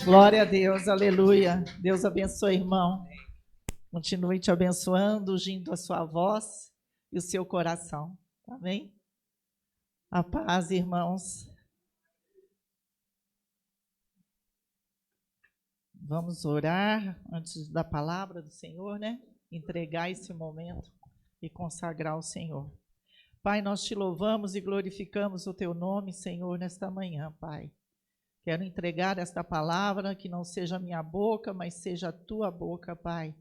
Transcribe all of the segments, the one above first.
Glória a Deus, aleluia. Deus abençoe, irmão. Continue te abençoando, ungindo a sua voz e o seu coração. Amém? A paz, irmãos. Vamos orar antes da palavra do Senhor, né? Entregar esse momento e consagrar ao Senhor. Pai, nós te louvamos e glorificamos o teu nome, Senhor, nesta manhã, Pai. Quero entregar esta palavra, que não seja a minha boca, mas seja a tua boca, Pai.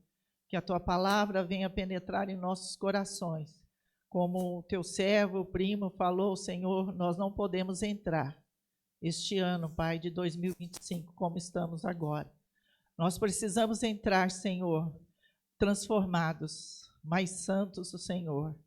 Que a tua palavra venha penetrar em nossos corações. Como o teu servo, o primo, falou, Senhor, nós não podemos entrar este ano, Pai, de 2025, como estamos agora. Nós precisamos entrar, Senhor, transformados, mais santos o Senhor.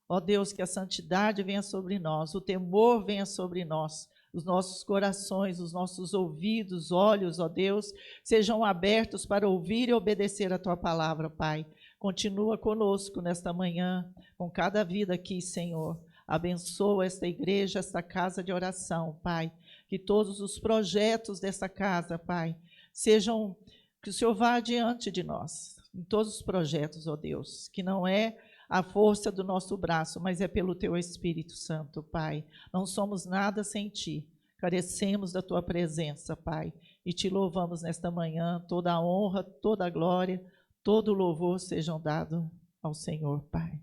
Ó Deus, que a santidade venha sobre nós, o temor venha sobre nós, os nossos corações, os nossos ouvidos, olhos, ó Deus, sejam abertos para ouvir e obedecer a tua palavra, Pai. Continua conosco nesta manhã, com cada vida aqui, Senhor. Abençoa esta igreja, esta casa de oração, Pai. Que todos os projetos desta casa, Pai, sejam, que o Senhor vá adiante de nós, em todos os projetos, ó Deus, que não é a força do nosso braço, mas é pelo teu Espírito Santo, Pai. Não somos nada sem ti, carecemos da tua presença, Pai, e te louvamos nesta manhã. Toda a honra, toda a glória, todo o louvor sejam dados ao Senhor, Pai.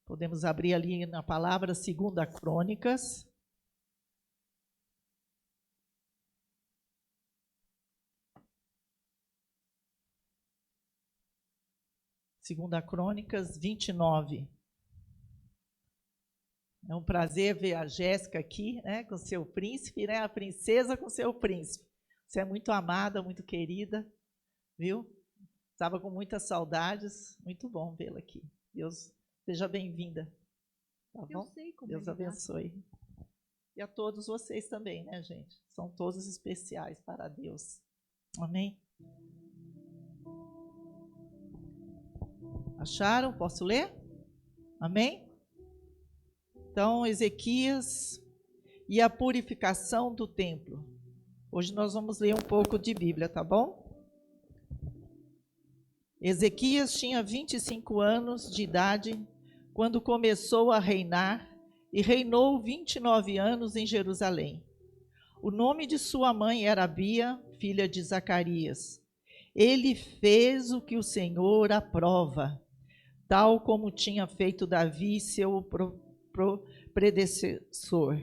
Podemos abrir ali na palavra 2 Crônicas. 2 Crônicas 29. É um prazer ver a Jéssica aqui, né, com seu príncipe, né, a princesa com seu príncipe. Você é muito amada, muito querida, viu? Estava com muitas saudades, muito bom vê-la aqui. Deus, seja bem-vinda, tá bom? Deus abençoe. E a todos vocês também, né, gente? São todos especiais para Deus. Amém? Acharam? Posso ler? Amém? Então, Ezequias e a purificação do templo. Hoje nós vamos ler um pouco de Bíblia, tá bom? Ezequias tinha 25 anos de idade quando começou a reinar e reinou 29 anos em Jerusalém. O nome de sua mãe era Abia, filha de Zacarias. Ele fez o que o Senhor aprova, tal como tinha feito Davi, seu predecessor.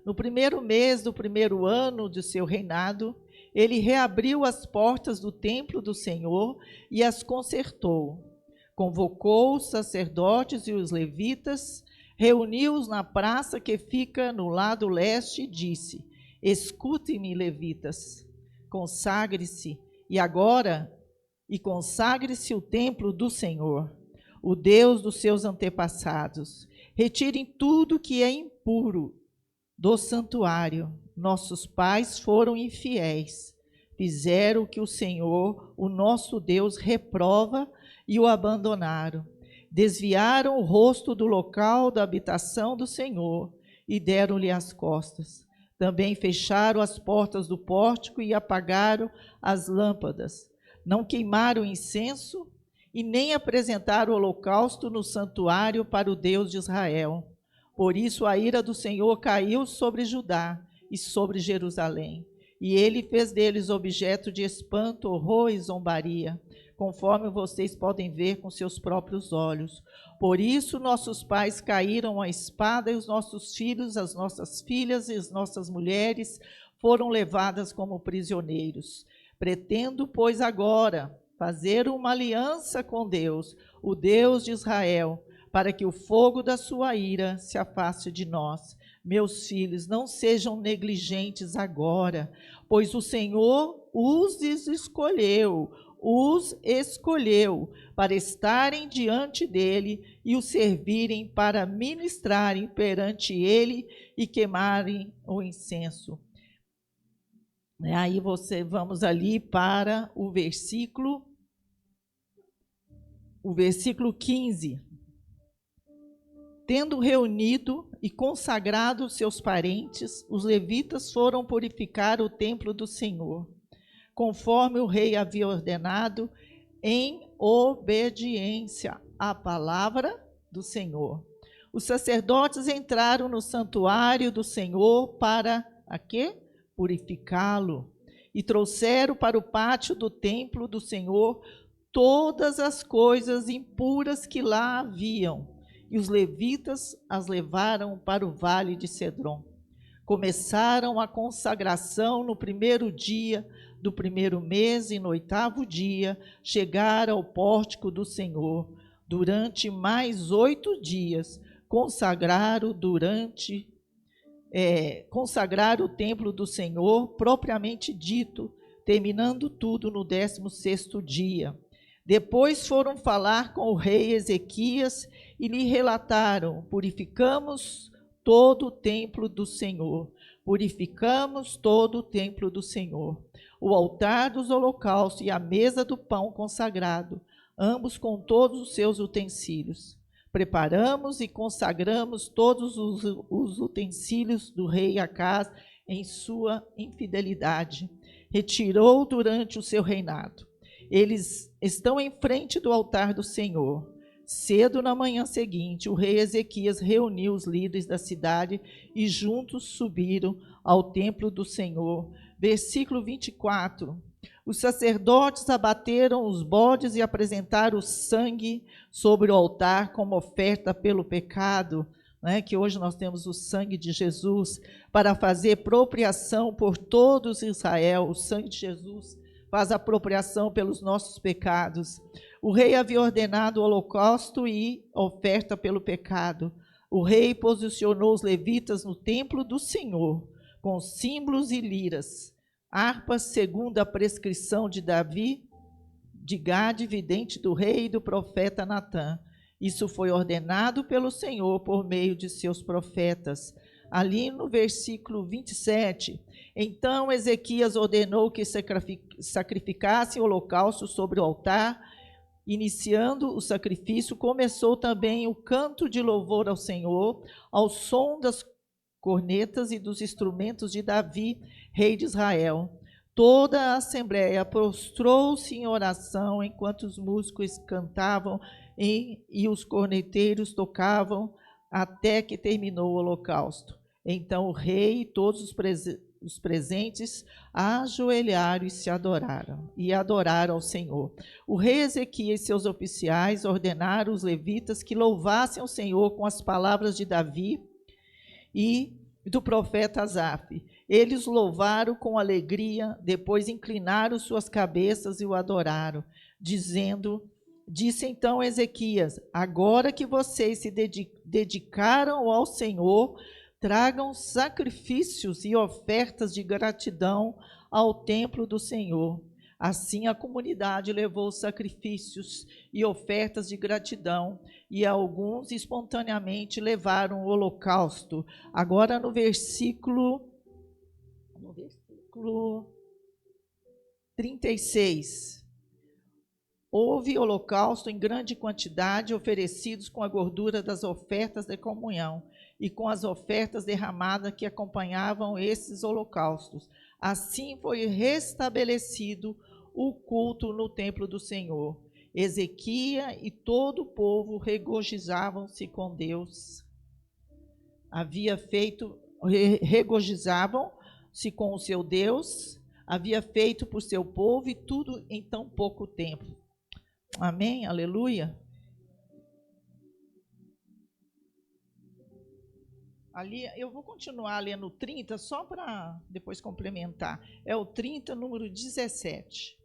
No primeiro mês do primeiro ano de seu reinado, ele reabriu as portas do templo do Senhor e as consertou. Convocou os sacerdotes e os levitas, reuniu-os na praça que fica no lado leste e disse: escutem-me, levitas, consagre-se, e consagre-se o templo do Senhor, o Deus dos seus antepassados. Retirem tudo que é impuro do santuário. Nossos pais foram infiéis, fizeram o que o Senhor, o nosso Deus, reprova e o abandonaram. Desviaram o rosto do local da habitação do Senhor e deram-lhe as costas. Também fecharam as portas do pórtico e apagaram as lâmpadas. Não queimaram incenso e nem apresentaram holocausto no santuário para o Deus de Israel. Por isso a ira do Senhor caiu sobre Judá e sobre Jerusalém, e ele fez deles objeto de espanto, horror e zombaria, conforme vocês podem ver com seus próprios olhos. Por isso nossos pais caíram à espada, e os nossos filhos, as nossas filhas e as nossas mulheres foram levadas como prisioneiros. Pretendo, pois, agora fazer uma aliança com Deus, o Deus de Israel, para que o fogo da sua ira se afaste de nós. Meus filhos, não sejam negligentes agora, pois o Senhor os escolheu para estarem diante dele e o servirem, para ministrarem perante ele e queimarem o incenso. Aí vamos ali para o versículo 15. Tendo reunido e consagrado seus parentes, os levitas foram purificar o templo do Senhor, conforme o rei havia ordenado, em obediência à palavra do Senhor. Os sacerdotes entraram no santuário do Senhor para a quê? Purificá-lo. E trouxeram para o pátio do templo do Senhor todas as coisas impuras que lá haviam. E os levitas as levaram para o vale de Cedron. Começaram a consagração no primeiro dia do primeiro mês, e no 8º dia chegaram ao pórtico do Senhor. Durante mais 8 dias, consagraram o templo do Senhor, propriamente dito, terminando tudo no 16º dia. Depois foram falar com o rei Ezequias e lhe relataram: purificamos todo o templo do Senhor. Purificamos todo o templo do Senhor. O altar dos holocaustos e a mesa do pão consagrado, ambos com todos os seus utensílios. Preparamos e consagramos todos os utensílios do rei Acaz em sua infidelidade. Retirou durante o seu reinado. Eles estão em frente do altar do Senhor. Cedo na manhã seguinte, o rei Ezequias reuniu os líderes da cidade e juntos subiram ao templo do Senhor. Versículo 24. Os sacerdotes abateram os bodes e apresentaram o sangue sobre o altar como oferta pelo pecado, né, que hoje nós temos o sangue de Jesus, para fazer propriação por todos Israel. O sangue de Jesus faz apropriação pelos nossos pecados. O rei havia ordenado o holocausto e oferta pelo pecado. O rei posicionou os levitas no templo do Senhor, com símbolos e liras, harpas, segundo a prescrição de Davi, de Gade, vidente do rei, e do profeta Natã. Isso foi ordenado pelo Senhor por meio de seus profetas. Ali no versículo 27, então Ezequias ordenou que sacrificassem holocausto sobre o altar. Iniciando o sacrifício, começou também o canto de louvor ao Senhor, ao som das cornetas e dos instrumentos de Davi, rei de Israel. Toda a assembleia prostrou-se em oração enquanto os músicos cantavam e os corneteiros tocavam até que terminou o holocausto. Então o rei e todos os presentes ajoelharam e se adoraram, e adoraram ao Senhor. O rei Ezequias e seus oficiais ordenaram os levitas que louvassem o Senhor com as palavras de Davi e do profeta Asaf. Eles louvaram com alegria, depois inclinaram suas cabeças e o adoraram, disse então Ezequias: agora que vocês se dedicaram ao Senhor, tragam sacrifícios e ofertas de gratidão ao templo do Senhor. Assim a comunidade levou sacrifícios e ofertas de gratidão, e alguns espontaneamente levaram o holocausto. Agora no versículo 36. Houve holocausto em grande quantidade, oferecidos com a gordura das ofertas de comunhão e com as ofertas derramadas que acompanhavam esses holocaustos. Assim foi restabelecido o culto no templo do Senhor. Ezequias e todo o povo regozijavam-se com Deus. Regozijavam-se com o seu Deus, havia feito por seu povo, e tudo em tão pouco tempo. Amém? Aleluia. Ali, eu vou continuar lendo o 30, só para depois complementar. É o 30, número 17.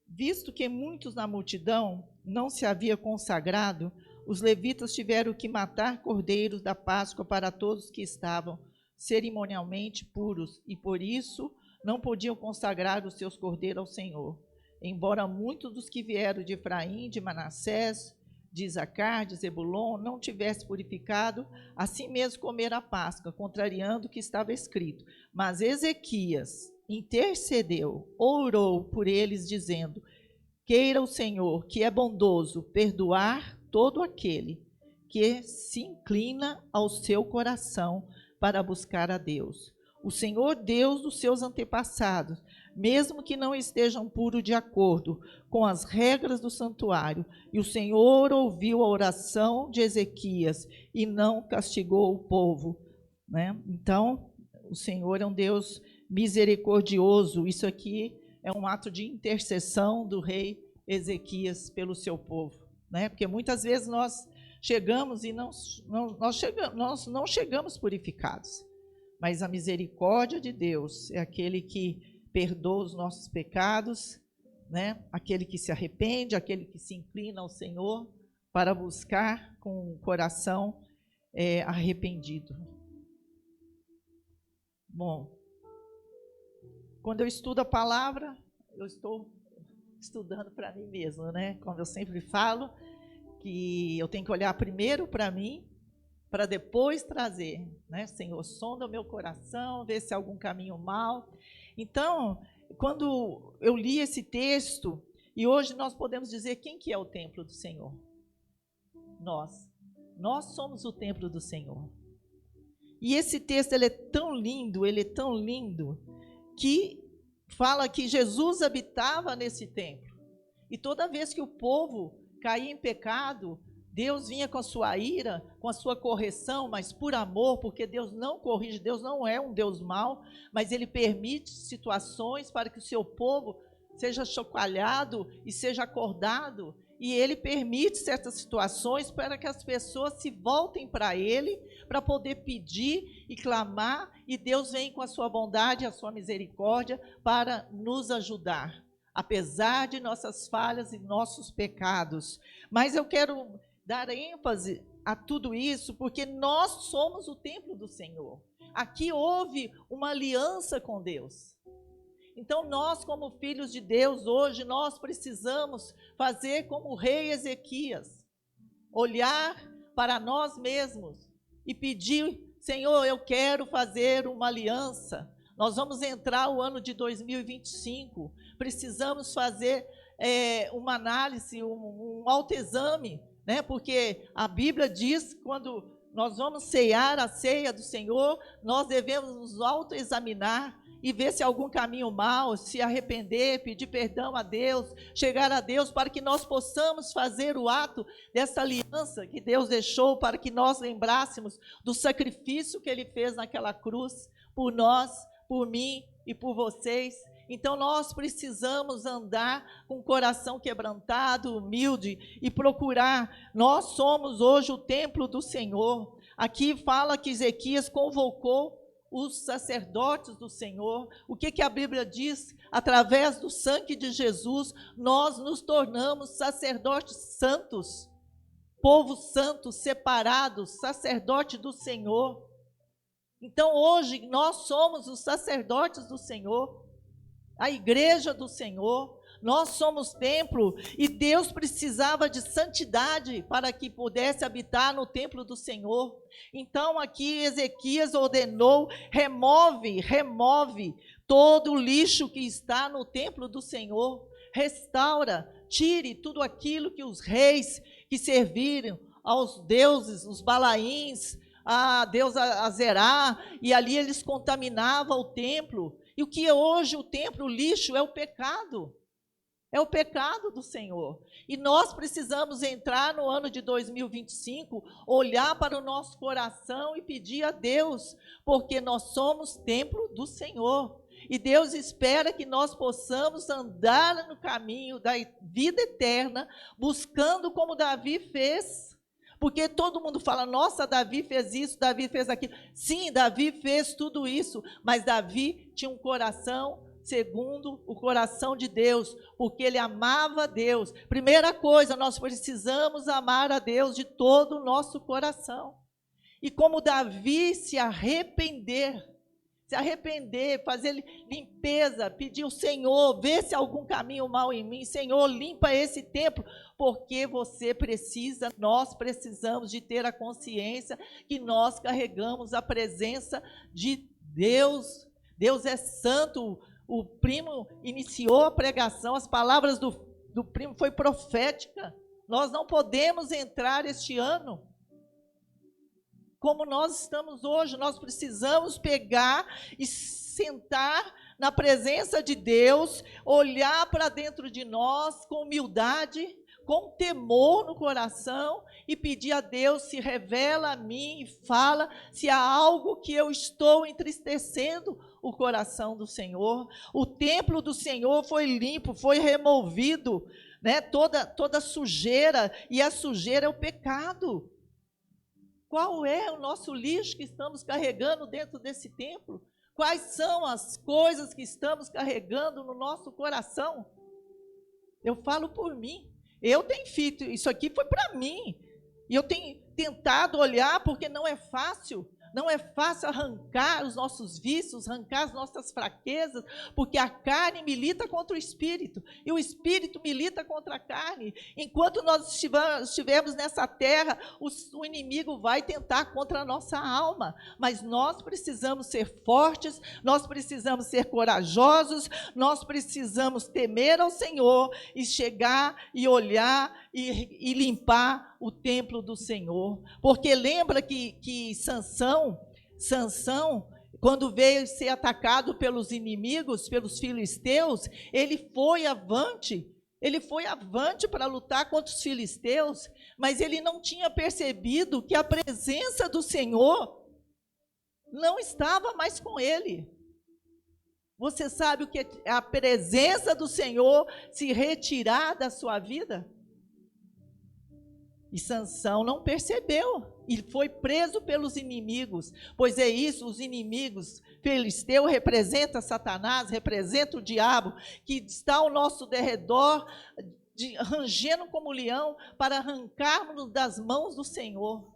Visto que muitos na multidão não se havia consagrado, os levitas tiveram que matar cordeiros da Páscoa para todos que estavam cerimonialmente puros, e por isso não podiam consagrar os seus cordeiros ao Senhor. Embora muitos dos que vieram de Efraim, de Manassés, de Isacar, de Zebulon, não tivesse purificado, assim mesmo comer a Páscoa, contrariando o que estava escrito. Mas Ezequias intercedeu, orou por eles, dizendo: queira o Senhor, que é bondoso, perdoar todo aquele que se inclina ao seu coração para buscar a Deus. O Senhor Deus dos seus antepassados, mesmo que não estejam puros de acordo com as regras do santuário. E o Senhor ouviu a oração de Ezequias e não castigou o povo. Né? Então, o Senhor é um Deus misericordioso. Isso aqui é um ato de intercessão do rei Ezequias pelo seu povo. Né? Porque muitas vezes nós chegamos e nós não chegamos purificados. Mas a misericórdia de Deus é aquele que perdoa os nossos pecados, né? Aquele que se arrepende, aquele que se inclina ao Senhor para buscar com o coração arrependido. Bom, quando eu estudo a palavra, eu estou estudando para mim mesma, né? Como eu sempre falo, que eu tenho que olhar primeiro para mim, para depois trazer, né? Senhor, sonda o meu coração, vê se há algum caminho mau. Então, quando eu li esse texto, e hoje nós podemos dizer quem que é o templo do Senhor? Nós somos o templo do Senhor. E esse texto ele é tão lindo, que fala que Jesus habitava nesse templo. E toda vez que o povo caía em pecado, Deus vinha com a sua ira, com a sua correção, mas por amor, porque Deus não corrige, Deus não é um Deus mau, mas Ele permite situações para que o seu povo seja chocalhado e seja acordado, e Ele permite certas situações para que as pessoas se voltem para Ele, para poder pedir e clamar, e Deus vem com a sua bondade e a sua misericórdia para nos ajudar, apesar de nossas falhas e nossos pecados. Mas eu quero dar ênfase a tudo isso, porque nós somos o templo do Senhor. Aqui houve uma aliança com Deus. Então nós, como filhos de Deus, hoje nós precisamos fazer como o rei Ezequias, olhar para nós mesmos e pedir: Senhor, eu quero fazer uma aliança. Nós vamos entrar o ano de 2025, precisamos fazer uma análise, um autoexame, né? Porque a Bíblia diz que quando nós vamos cear a ceia do Senhor, nós devemos nos autoexaminar e ver se há algum caminho mau, se arrepender, pedir perdão a Deus, chegar a Deus, para que nós possamos fazer o ato dessa aliança que Deus deixou, para que nós lembrássemos do sacrifício que Ele fez naquela cruz, por nós, por mim e por vocês. Então nós precisamos andar com o coração quebrantado, humilde e procurar. Nós somos hoje o templo do Senhor. Aqui fala que Ezequias convocou os sacerdotes do Senhor. O que a Bíblia diz? Através do sangue de Jesus, nós nos tornamos sacerdotes santos, povo santo, separados, sacerdote do Senhor. Então hoje nós somos os sacerdotes do Senhor, a igreja do Senhor, nós somos templo, e Deus precisava de santidade para que pudesse habitar no templo do Senhor. Então aqui Ezequias ordenou: remove todo o lixo que está no templo do Senhor, restaura, tire tudo aquilo que os reis que serviram aos deuses, os Balaíns, a Deus Azerá, e ali eles contaminavam o templo. E o que é hoje o templo, o lixo, é o pecado. É o pecado do Senhor. E nós precisamos entrar no ano de 2025, olhar para o nosso coração e pedir a Deus, porque nós somos templo do Senhor. E Deus espera que nós possamos andar no caminho da vida eterna, buscando como Davi fez. Porque todo mundo fala: nossa, Davi fez isso, Davi fez aquilo. Sim, Davi fez tudo isso, mas Davi tinha um coração segundo o coração de Deus, porque ele amava a Deus. Primeira coisa, nós precisamos amar a Deus de todo o nosso coração. E como Davi se arrepender, fazer limpeza, pedir ao Senhor, ver se há algum caminho mau em mim. Senhor, limpa esse templo, porque nós precisamos de ter a consciência que nós carregamos a presença de Deus. Deus é santo. O primo iniciou a pregação, as palavras do primo foi profética. Nós não podemos entrar este ano como nós estamos hoje. Nós precisamos pegar e sentar na presença de Deus, olhar para dentro de nós com humildade, com temor no coração e pedir a Deus: se revela a mim e fala se há algo que eu estou entristecendo o coração do Senhor. O templo do Senhor foi limpo, foi removido, né? Toda sujeira, e a sujeira é o pecado. Qual é o nosso lixo que estamos carregando dentro desse templo? Quais são as coisas que estamos carregando no nosso coração? Eu falo por mim. Eu tenho feito, isso aqui foi para mim. E eu tenho tentado olhar, porque não é fácil. Não é fácil arrancar os nossos vícios, arrancar as nossas fraquezas, porque a carne milita contra o espírito, e o espírito milita contra a carne. Enquanto nós estivermos nessa terra, o inimigo vai tentar contra a nossa alma, mas nós precisamos ser fortes, nós precisamos ser corajosos, nós precisamos temer ao Senhor e chegar e olhar e limpar o templo do Senhor. Porque lembra que Sansão, quando veio ser atacado pelos inimigos, pelos filisteus, ele foi avante para lutar contra os filisteus, mas ele não tinha percebido que a presença do Senhor não estava mais com ele. Você sabe o que é a presença do Senhor se retirar da sua vida? E Sansão não percebeu, e foi preso pelos inimigos. Pois é isso, os inimigos, filisteu representa Satanás, representa o diabo, que está ao nosso derredor, rangendo como leão, para arrancarmos das mãos do Senhor.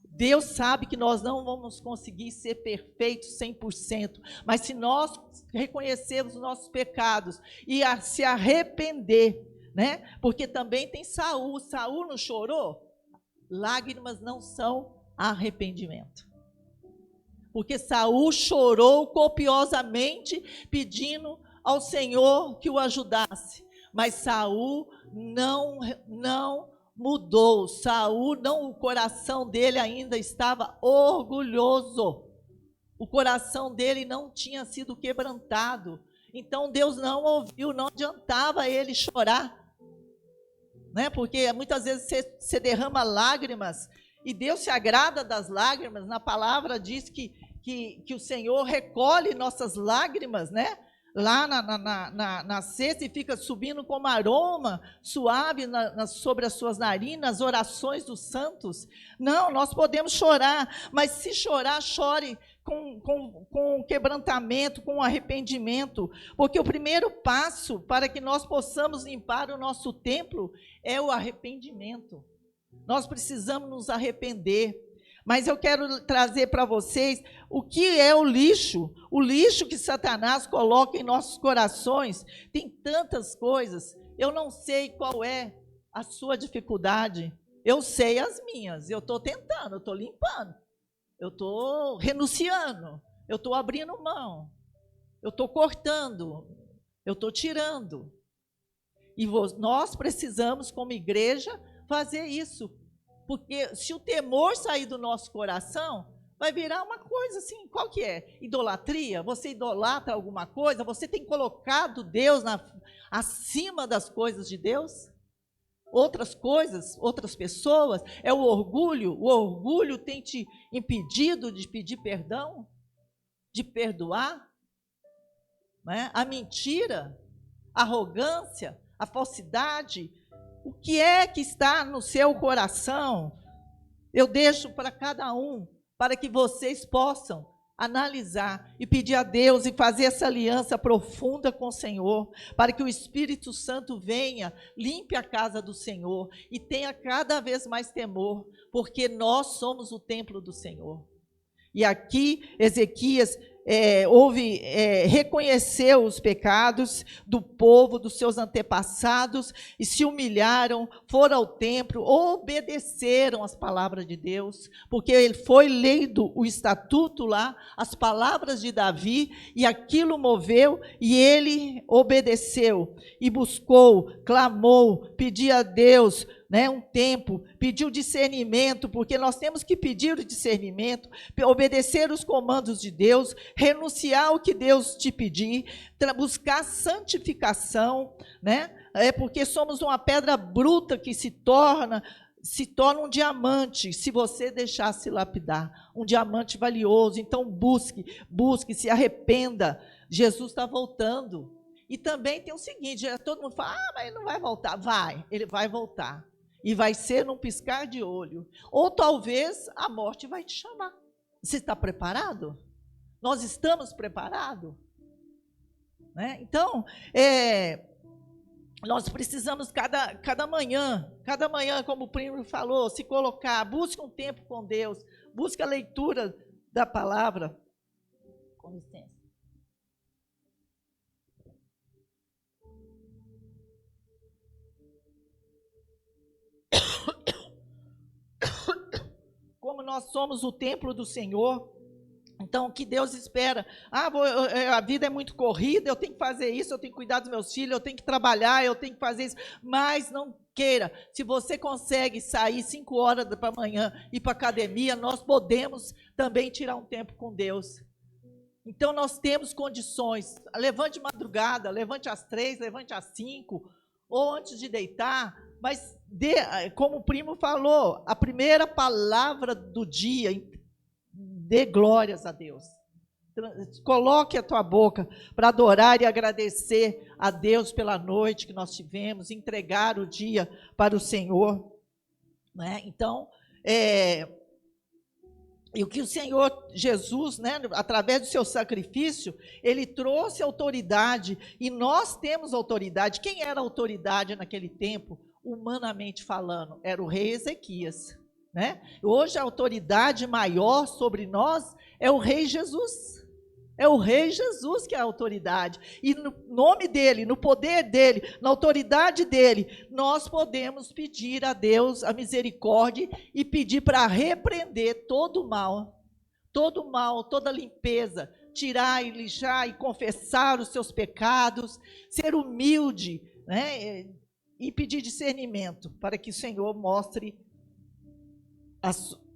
Deus sabe que nós não vamos conseguir ser perfeitos 100%, mas se nós reconhecermos os nossos pecados e se arrepender, né? Porque também tem Saul não chorou? Lágrimas não são arrependimento. Porque Saul chorou copiosamente, pedindo ao Senhor que o ajudasse. Mas Saul não mudou. O coração dele ainda estava orgulhoso. O coração dele não tinha sido quebrantado. Então Deus não ouviu, não adiantava ele chorar. Né? Porque muitas vezes você derrama lágrimas e Deus se agrada das lágrimas. Na palavra diz que o Senhor recolhe nossas lágrimas, né? Lá na cesta, e fica subindo como aroma suave sobre as suas narinas, as orações dos santos. Não, nós podemos chorar, mas se chorar, chore com quebrantamento, com arrependimento, porque o primeiro passo para que nós possamos limpar o nosso templo é o arrependimento. Nós precisamos nos arrepender. Mas eu quero trazer para vocês o que é o lixo que Satanás coloca em nossos corações. Tem tantas coisas, eu não sei qual é a sua dificuldade, eu sei as minhas, eu estou tentando, eu estou limpando. Eu estou renunciando, eu estou abrindo mão, eu estou cortando, eu estou tirando. E nós precisamos, como igreja, fazer isso. Porque se o temor sair do nosso coração, vai virar uma coisa assim, qual que é? Idolatria? Você idolatra alguma coisa? Você tem colocado Deus acima das coisas de Deus? Outras coisas, outras pessoas, é o orgulho tem te impedido de pedir perdão, de perdoar, né? A mentira, a arrogância, a falsidade, o que é que está no seu coração? Eu deixo para cada um, para que vocês possam analisar e pedir a Deus e fazer essa aliança profunda com o Senhor, para que o Espírito Santo venha, limpe a casa do Senhor e tenha cada vez mais temor, porque nós somos o templo do Senhor. E aqui Ezequias reconheceu os pecados do povo, dos seus antepassados, e se humilharam, foram ao templo, obedeceram as palavras de Deus, porque ele foi lido o estatuto lá, as palavras de Davi, e aquilo moveu, e ele obedeceu, e buscou, clamou, pedia a Deus, né, um tempo, pediu discernimento, porque nós temos que pedir o discernimento, obedecer os comandos de Deus, renunciar ao que Deus te pedir, buscar santificação, né? Porque somos uma pedra bruta que se torna um diamante, se você deixar se lapidar, um diamante valioso. Então busque, se arrependa. Jesus está voltando. E também tem o seguinte, todo mundo fala, mas ele não vai voltar. Ele vai voltar. E vai ser num piscar de olho. Ou talvez a morte vai te chamar. Você está preparado? Nós estamos preparados? Né? Então, nós precisamos cada manhã, como o primo falou, se colocar, busque um tempo com Deus, busque a leitura da palavra. Com licença. Como nós somos o templo do Senhor, então o que Deus espera? A vida é muito corrida, eu tenho que fazer isso, eu tenho que cuidar dos meus filhos, eu tenho que trabalhar, eu tenho que fazer isso, mas não queira. Se você consegue sair 5 horas da manhã e ir para a academia, nós podemos também tirar um tempo com Deus. Então nós temos condições. Levante de madrugada, levante às 3, levante às 5, ou antes de deitar, mas como o primo falou, a primeira palavra do dia, dê glórias a Deus. Coloque a tua boca para adorar e agradecer a Deus pela noite que nós tivemos, entregar o dia para o Senhor. Né? Então, e o que o Senhor Jesus, né, através do seu sacrifício, ele trouxe autoridade, e nós temos autoridade. Quem era a autoridade naquele tempo, humanamente falando? Era o rei Ezequias. Né? Hoje a autoridade maior sobre nós é o rei Jesus. É o rei Jesus que é a autoridade. E no nome dele, no poder dele, na autoridade dele, nós podemos pedir a Deus a misericórdia e pedir para repreender todo o mal, toda limpeza, tirar e lixar e confessar os seus pecados, ser humilde, né? E pedir discernimento para que o Senhor mostre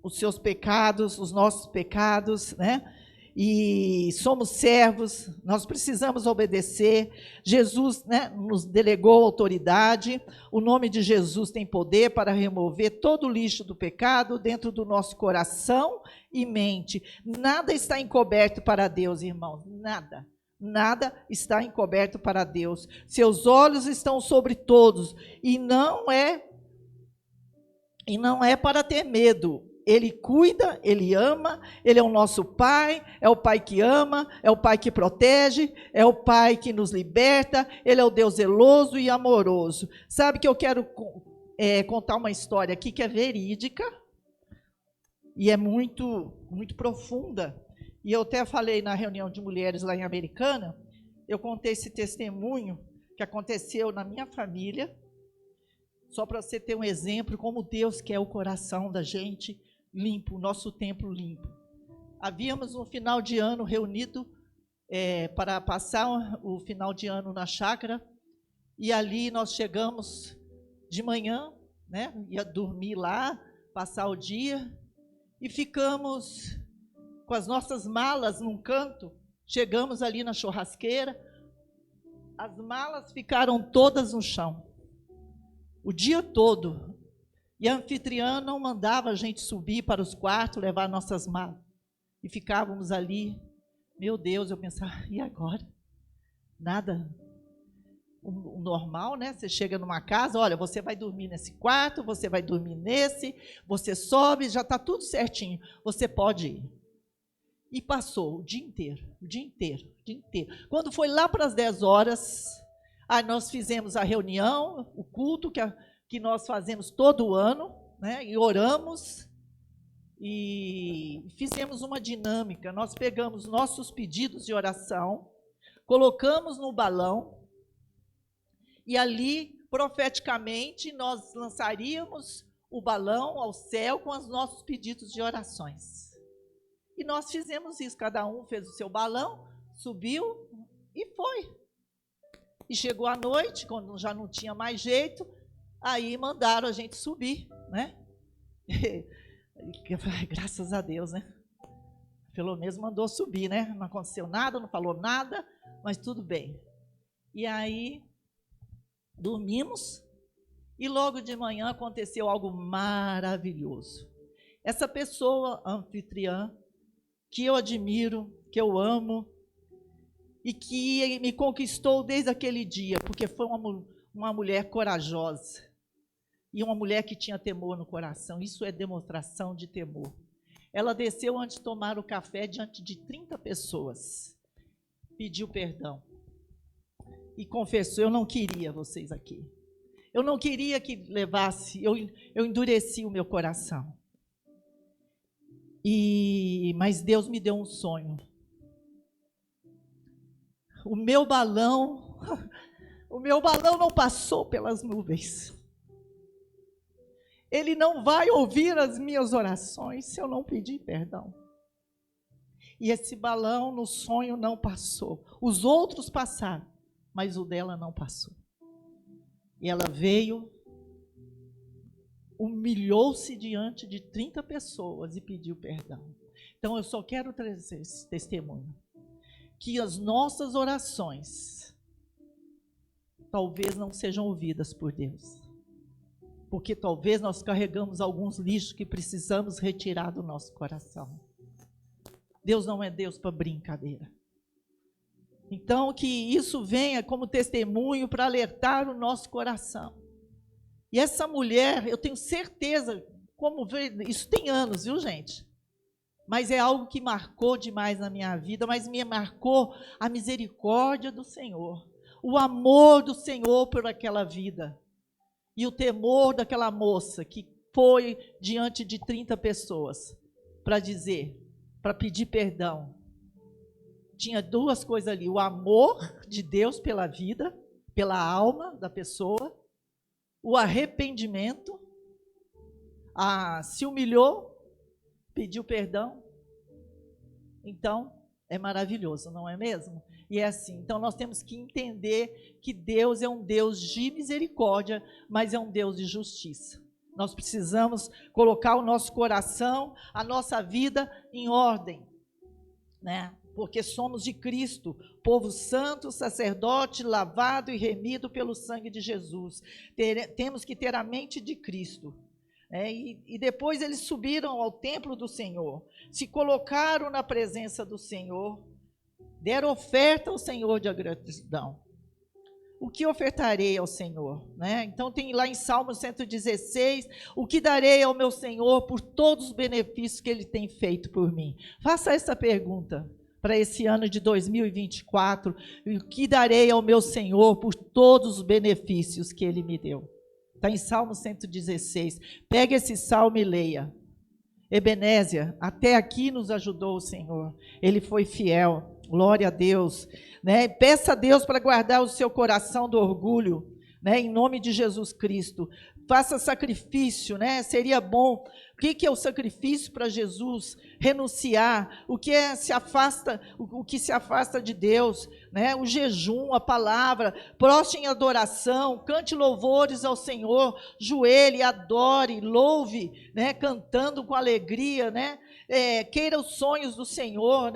os seus pecados, os nossos pecados, né? E somos servos, nós precisamos obedecer. Jesus, né, nos delegou autoridade. O nome de Jesus tem poder para remover todo o lixo do pecado dentro do nosso coração e mente. Nada está encoberto para Deus, irmãos, nada está encoberto para Deus. Seus olhos estão sobre todos, e não é para ter medo. Ele cuida, ele ama, ele é o nosso Pai, é o Pai que ama, é o Pai que protege, é o Pai que nos liberta, ele é o Deus zeloso e amoroso. Sabe que eu quero contar uma história aqui que é verídica e é muito, muito profunda. E eu até falei na reunião de mulheres lá em Americana, eu contei esse testemunho que aconteceu na minha família, só para você ter um exemplo como Deus quer o coração da gente limpo, o nosso templo limpo. Havíamos um final de ano reunido para passar o final de ano na chácara, e ali nós chegamos de manhã, né, ia dormir lá, passar o dia, e ficamos com as nossas malas num canto. Chegamos ali na churrasqueira, as malas ficaram todas no chão, o dia todo. E a anfitriã não mandava a gente subir para os quartos, levar nossas malas. E ficávamos ali. Meu Deus, eu pensava, e agora? Nada. O normal, né? Você chega numa casa, olha, você vai dormir nesse quarto, você vai dormir nesse, você sobe, já está tudo certinho. Você pode ir. E passou o dia inteiro. Quando foi lá para as 10 horas, aí nós fizemos a reunião, o culto que nós fazemos todo ano, né? E oramos e fizemos uma dinâmica. Nós pegamos nossos pedidos de oração, colocamos no balão e ali, profeticamente, nós lançaríamos o balão ao céu com os nossos pedidos de orações. E nós fizemos isso, cada um fez o seu balão, subiu e foi. E chegou a noite, quando já não tinha mais jeito, Aí mandaram a gente subir, né? Graças a Deus, né? Pelo menos mandou subir, né? Não aconteceu nada, não falou nada, mas tudo bem. E aí, dormimos, e logo de manhã aconteceu algo maravilhoso. Essa pessoa anfitriã, que eu admiro, que eu amo, e que me conquistou desde aquele dia, porque foi uma mulher corajosa, e uma mulher que tinha temor no coração. Isso é demonstração de temor. Ela desceu antes de tomar o café diante de 30 pessoas, pediu perdão e confessou: eu não queria vocês aqui. Eu não queria que levasse, eu endureci o meu coração. Mas Deus me deu um sonho. O meu balão não passou pelas nuvens. Ele não vai ouvir as minhas orações se eu não pedir perdão. E esse balão no sonho não passou. Os outros passaram, mas o dela não passou. E ela veio, humilhou-se diante de 30 pessoas e pediu perdão. Então eu só quero trazer esse testemunho, que as nossas orações talvez não sejam ouvidas por Deus, porque talvez nós carregamos alguns lixos que precisamos retirar do nosso coração. Deus não é Deus para brincadeira. Então, que isso venha como testemunho para alertar o nosso coração. E essa mulher, eu tenho certeza, isso tem anos, viu, gente? Mas é algo que marcou demais na minha vida, mas me marcou a misericórdia do Senhor, o amor do Senhor por aquela vida, e o temor daquela moça que foi diante de 30 pessoas para pedir perdão. Tinha duas coisas ali: o amor de Deus pela vida, pela alma da pessoa, o arrependimento, se humilhou, pediu perdão. Então, é maravilhoso, não é mesmo? E é assim, então nós temos que entender que Deus é um Deus de misericórdia, mas é um Deus de justiça. Nós precisamos colocar o nosso coração, a nossa vida em ordem, né? Porque somos de Cristo, povo santo, sacerdote, lavado e remido pelo sangue de Jesus. Temos que ter a mente de Cristo. E depois eles subiram ao templo do Senhor, se colocaram na presença do Senhor, deram oferta ao Senhor de gratidão. O que ofertarei ao Senhor? Então tem lá em Salmo 116, o que darei ao meu Senhor por todos os benefícios que Ele tem feito por mim? Faça essa pergunta para esse ano de 2024, o que darei ao meu Senhor por todos os benefícios que Ele me deu? Está em Salmo 116, pegue esse salmo e leia. Ebenezer, até aqui nos ajudou o Senhor, Ele foi fiel, glória a Deus, Peça a Deus para guardar o seu coração do orgulho, em nome de Jesus Cristo. Faça sacrifício, seria bom. O que é o sacrifício para Jesus? Renunciar. O que se afasta de Deus, o jejum, a palavra. Proste em adoração, cante louvores ao Senhor, joelhe, adore, louve, cantando com alegria, queira os sonhos do Senhor,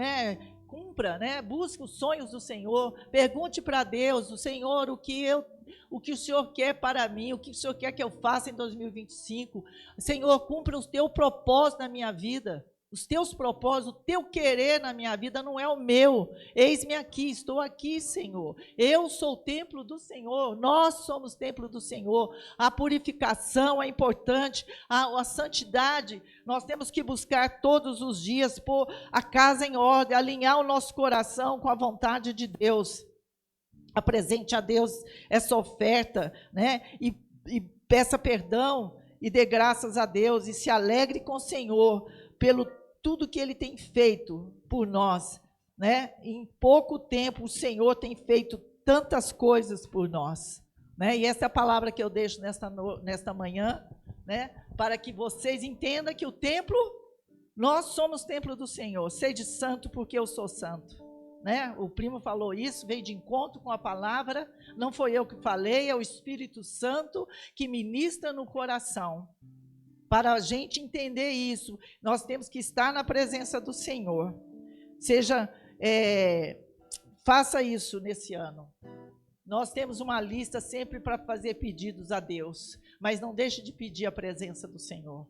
cumpra, busque os sonhos do Senhor, pergunte para Deus: o Senhor, o que o Senhor quer para mim, o que o Senhor quer que eu faça em 2025, Senhor, cumpra o teu propósito na minha vida, os teus propósitos, o teu querer na minha vida não é o meu, eis-me aqui, estou aqui, Senhor, eu sou o templo do Senhor, nós somos o templo do Senhor, a purificação é importante, a santidade, nós temos que buscar todos os dias, pôr a casa em ordem, alinhar o nosso coração com a vontade de Deus. Apresente a Deus essa oferta, e peça perdão, e dê graças a Deus, e se alegre com o Senhor, pelo tudo que Ele tem feito por nós, Em pouco tempo, o Senhor tem feito tantas coisas por nós, E essa é a palavra que eu deixo nesta manhã, para que vocês entendam que o templo, nós somos templo do Senhor. Sede santo, porque eu sou santo. né? O primo falou isso, veio de encontro com a palavra, não foi eu que falei, é o Espírito Santo que ministra no coração. Para a gente entender isso, nós temos que estar na presença do Senhor. Faça isso nesse ano. Nós temos uma lista sempre para fazer pedidos a Deus, mas não deixe de pedir a presença do Senhor.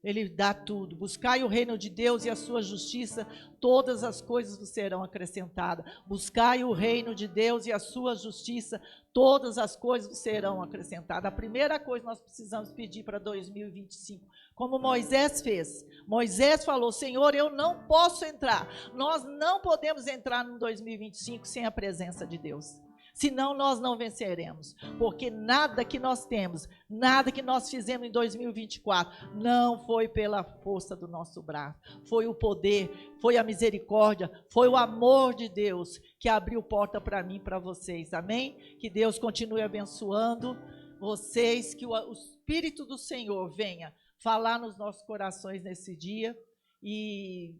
Ele dá tudo. Buscai o reino de Deus e a sua justiça, todas as coisas vos serão acrescentadas. Buscai o reino de Deus e a sua justiça, todas as coisas vos serão acrescentadas. A primeira coisa que nós precisamos pedir para 2025, como Moisés fez. Moisés falou: Senhor, eu não posso entrar. Nós não podemos entrar no 2025 sem a presença de Deus. Senão nós não venceremos, porque nada que nós temos, nada que nós fizemos em 2024, não foi pela força do nosso braço, foi o poder, foi a misericórdia, foi o amor de Deus que abriu porta para mim e para vocês, amém? Que Deus continue abençoando vocês, que o Espírito do Senhor venha falar nos nossos corações nesse dia, e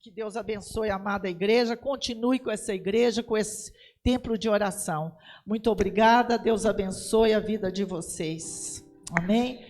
que Deus abençoe a amada igreja, continue com essa igreja, com esse templo de oração. Muito obrigada, Deus abençoe a vida de vocês. Amém?